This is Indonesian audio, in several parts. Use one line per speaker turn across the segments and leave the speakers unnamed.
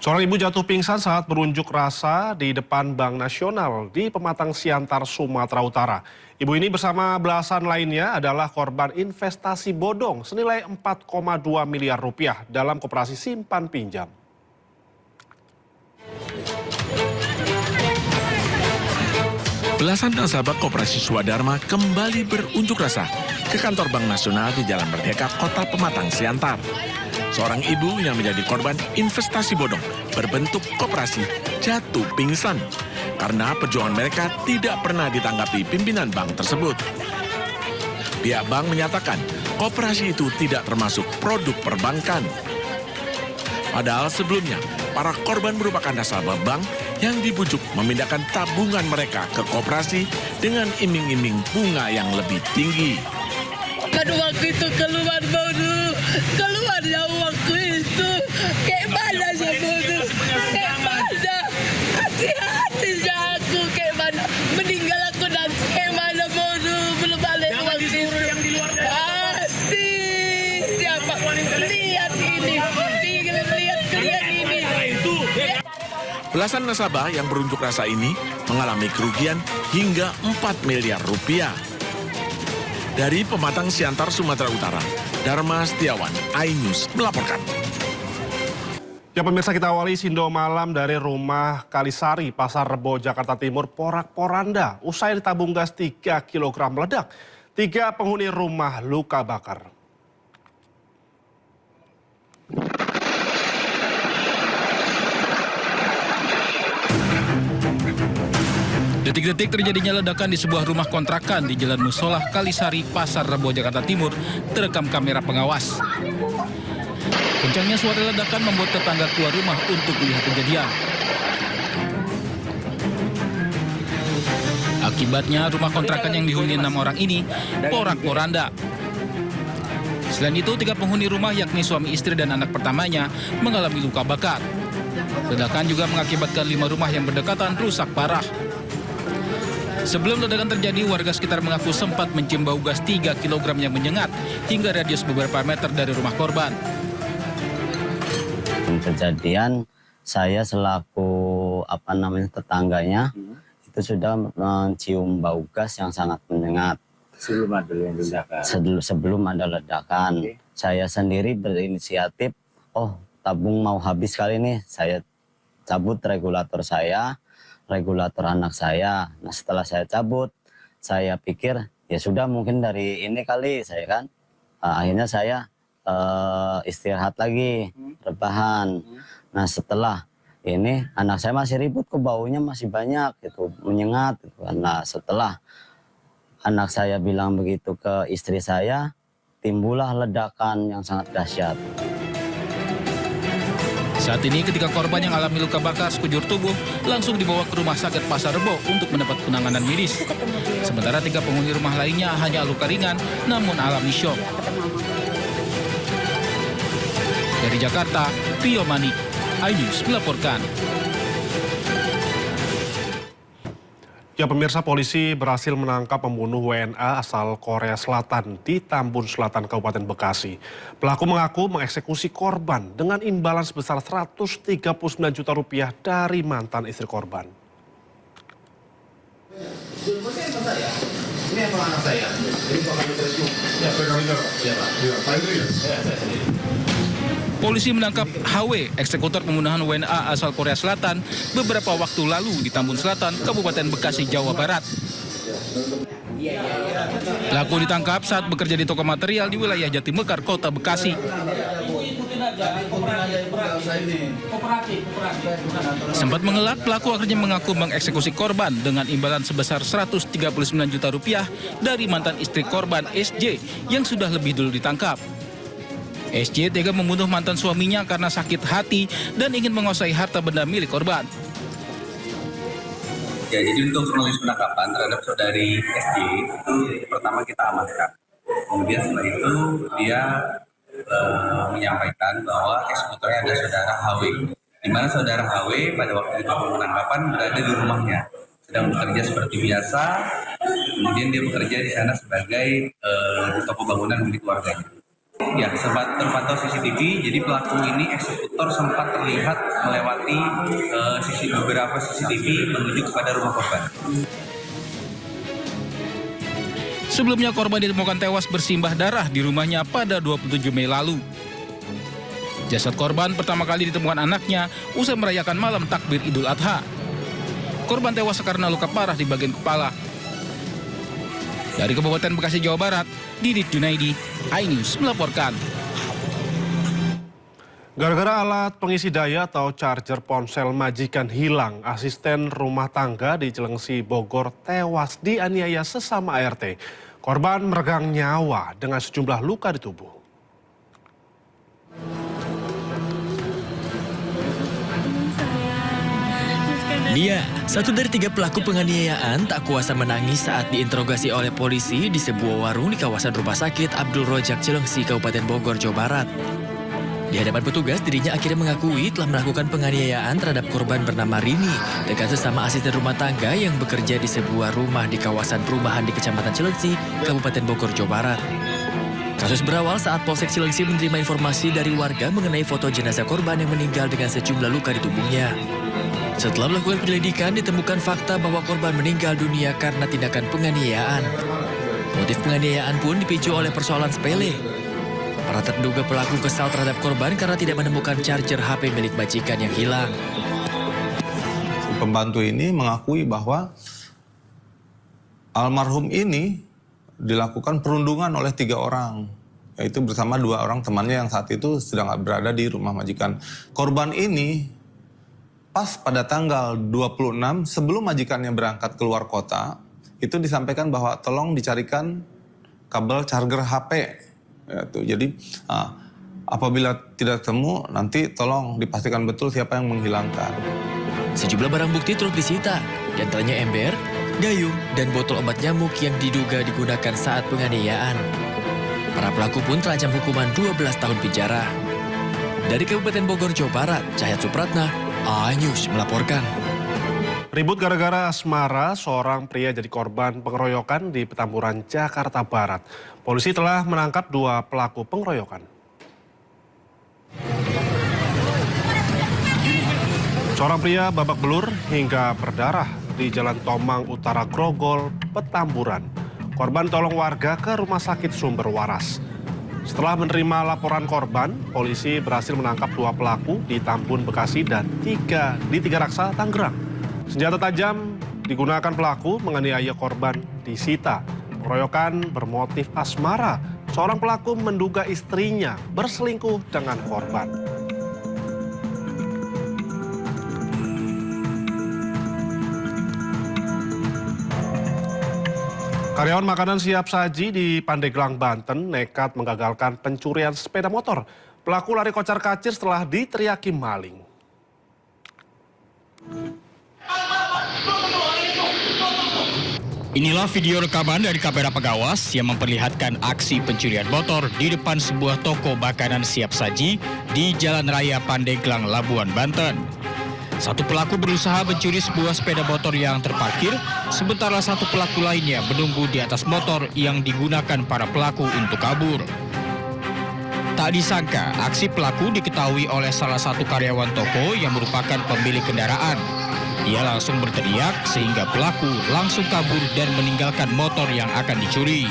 Seorang ibu jatuh pingsan saat berunjuk rasa di depan Bank Nasional di Pematang Siantar, Sumatera Utara. Ibu ini bersama belasan lainnya adalah korban investasi bodong senilai 4,2 miliar rupiah dalam koperasi simpan pinjam.
Belasan nasabah Koperasi Swadharma kembali berunjuk rasa ke kantor Bank Nasional di Jalan Merdeka, Kota Pematang Siantar. Seorang ibu yang menjadi korban investasi bodong berbentuk koperasi jatuh pingsan karena perjuangan mereka tidak pernah ditanggapi pimpinan bank tersebut. Pihak bank menyatakan koperasi itu tidak termasuk produk perbankan. Padahal sebelumnya, para korban merupakan nasabah bank yang dibujuk memindahkan tabungan mereka ke koperasi dengan iming-iming bunga yang lebih tinggi.
Kan waktu itu keluar ya waktu itu, kayak mana sih bodoh, kayak mana, hati-hati ya aku, kayak mana, meninggal aku nanti, kayak mana bodoh, belum balik waktu itu. Pasti, siapa, lihat ini.
Belasan nasabah yang berunjuk rasa ini mengalami kerugian hingga 4 miliar rupiah. Dari Pematang Siantar, Sumatera Utara, Dharma Setiawan, iNews melaporkan.
Ya pemirsa, kita awali Sindo Malam dari rumah Kalisari, Pasar Rebo, Jakarta Timur, porak-poranda. Usai ditabung gas 3 kg meledak, 3 penghuni rumah luka bakar.
Detik-detik terjadinya ledakan di sebuah rumah kontrakan di Jalan Musolah, Kalisari, Pasar Rebo, Jakarta Timur, terekam kamera pengawas. Kencangnya suara ledakan membuat tetangga keluar rumah untuk melihat kejadian. Akibatnya rumah kontrakan yang dihuni 6 orang ini porak-poranda. Selain itu, 3 penghuni rumah yakni suami istri dan anak pertamanya mengalami luka bakar. Ledakan juga mengakibatkan 5 rumah yang berdekatan rusak parah. Sebelum ledakan terjadi, warga sekitar mengaku sempat mencium bau gas 3 kg yang menyengat hingga radius beberapa meter dari rumah korban.
Kejadian saya selaku tetangganya itu sudah mencium bau gas yang sangat menyengat. Sebelum ada ledakan. Okay. Saya sendiri berinisiatif, tabung mau habis kali ini, saya cabut regulator saya. Regulator anak saya. Nah setelah saya cabut, saya pikir ya sudah mungkin dari ini kali saya kan. Akhirnya saya istirahat lagi, rebahan. Nah setelah ini anak saya masih ribut, kok baunya masih banyak gitu, menyengat gitu. Nah setelah anak saya bilang begitu ke istri saya, timbullah ledakan yang sangat dahsyat.
Saat ini ketiga korban yang alami luka bakar sekujur tubuh langsung dibawa ke rumah sakit Pasar Rebo untuk mendapat penanganan medis. Sementara 3 penghuni rumah lainnya hanya luka ringan namun alami syok. Dari Jakarta, Rio Manik, iNews melaporkan.
Ya pemirsa, polisi berhasil menangkap pembunuh WNA asal Korea Selatan di Tambun Selatan, Kabupaten Bekasi. Pelaku mengaku mengeksekusi korban dengan imbalan sebesar 139 juta rupiah dari mantan istri korban.
Ini apa anak saya? Ini bakal ya,
Polisi menangkap HW, eksekutor pembunuhan WNA asal Korea Selatan, beberapa waktu lalu di Tambun Selatan, Kabupaten Bekasi, Jawa Barat. Pelaku ditangkap saat bekerja di toko material di wilayah Jatimekar, Kota Bekasi. Sempat mengelak, pelaku akhirnya mengaku mengeksekusi korban dengan imbalan sebesar 139 juta rupiah dari mantan istri korban SJ yang sudah lebih dulu ditangkap. SJ tega membunuh mantan suaminya karena sakit hati dan ingin menguasai harta benda milik korban.
Ya, jadi untuk kronologis penangkapan terhadap saudari SJ itu pertama kita amankan. Kemudian setelah itu dia menyampaikan bahwa eksekutornya ada saudara HW. Di mana saudara HW pada waktu itu penangkapan berada di rumahnya, sedang bekerja seperti biasa. Kemudian dia bekerja di sana sebagai di toko bangunan milik warganya. Ya, sempat terpantau CCTV, jadi pelaku ini eksekutor sempat terlihat melewati beberapa CCTV menuju kepada rumah korban.
Sebelumnya korban ditemukan tewas bersimbah darah di rumahnya pada 27 Mei lalu. Jasad korban pertama kali ditemukan anaknya usai merayakan malam takbir Idul Adha. Korban tewas karena luka parah di bagian kepala. Dari Kabupaten Bekasi, Jawa Barat, Didit Junaidi, iNews melaporkan.
Gara-gara alat pengisi daya atau charger ponsel majikan hilang, asisten rumah tangga di Cilengsi, Bogor tewas dianiaya sesama ART. Korban meregang nyawa dengan sejumlah luka di tubuh.
Dia, satu dari 3 pelaku penganiayaan, tak kuasa menangis saat diinterogasi oleh polisi di sebuah warung di kawasan Rumah Sakit Abdul Rojak Cilengsi, Kabupaten Bogor, Jawa Barat. Di hadapan petugas, dirinya akhirnya mengakui telah melakukan penganiayaan terhadap korban bernama Rini dengan sesama asisten rumah tangga yang bekerja di sebuah rumah di kawasan perumahan di Kecamatan Cilengsi, Kabupaten Bogor, Jawa Barat. Kasus berawal saat Polsek Cilengsi menerima informasi dari warga mengenai foto jenazah korban yang meninggal dengan sejumlah luka di tubuhnya. Setelah melakukan penyelidikan, ditemukan fakta bahwa korban meninggal dunia karena tindakan penganiayaan. Motif penganiayaan pun dipicu oleh persoalan sepele. Para terduga pelaku kesal terhadap korban karena tidak menemukan charger HP milik majikan yang hilang.
Pembantu ini mengakui bahwa almarhum ini dilakukan perundungan oleh 3 orang, yaitu bersama 2 orang temannya yang saat itu sedang berada di rumah majikan. Korban ini pas pada tanggal 26 sebelum majikannya berangkat keluar kota, itu disampaikan bahwa tolong dicarikan kabel charger HP. Jadi apabila tidak temu, nanti tolong dipastikan betul siapa yang menghilangkan.
Sejumlah barang bukti turut disita, di antaranya ember, gayung, dan botol obat nyamuk yang diduga digunakan saat penganiayaan. Para pelaku pun terancam hukuman 12 tahun penjara. Dari Kabupaten Bogor, Jawa Barat, Cahyat Supratna, iNews melaporkan.
Ribut gara-gara asmara, seorang pria jadi korban pengeroyokan di Petamburan, Jakarta Barat. Polisi telah menangkap 2 pelaku pengeroyokan. Seorang pria babak belur hingga berdarah di Jalan Tomang Utara Grogol, Petamburan. Korban tolong warga ke Rumah Sakit Sumber Waras. Setelah menerima laporan korban, polisi berhasil menangkap 2 pelaku di Tambun, Bekasi dan 3 di Tiga Raksa, Tangerang. Senjata tajam digunakan pelaku menganiaya korban disita. Pengeroyokan bermotif asmara. Seorang pelaku menduga istrinya berselingkuh dengan korban. Karyawan makanan siap saji di Pandeglang, Banten nekat menggagalkan pencurian sepeda motor. Pelaku lari kocar-kacir setelah diteriaki maling.
Inilah video rekaman dari kamera pengawas yang memperlihatkan aksi pencurian motor di depan sebuah toko makanan siap saji di Jalan Raya Pandeglang, Labuan, Banten. Satu pelaku berusaha mencuri sebuah sepeda motor yang terparkir, sementara satu pelaku lainnya menunggu di atas motor yang digunakan para pelaku untuk kabur. Tak disangka, aksi pelaku diketahui oleh salah satu karyawan toko yang merupakan pemilik kendaraan. Ia langsung berteriak sehingga pelaku langsung kabur dan meninggalkan motor yang akan dicuri.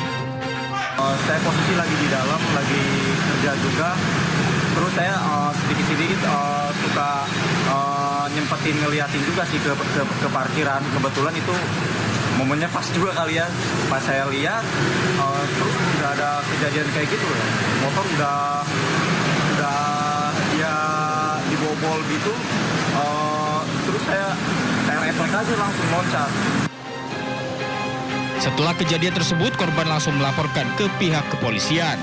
Saya posisi lagi di dalam, lagi kerja juga. Terus saya sedikit-sedikit suka nyempetin ngeliatin juga sih ke parkiran. Kebetulan itu momennya pas juga kali ya. Pas saya lihat, terus udah ada kejadian kayak gitu. Motor udah dia dibobol gitu. Terus saya refleks aja langsung loncat.
Setelah kejadian tersebut, korban langsung melaporkan ke pihak kepolisian.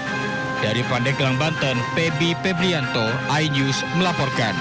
Dari Pandeglang, Banten, Pebi Febrianto, iNews melaporkan.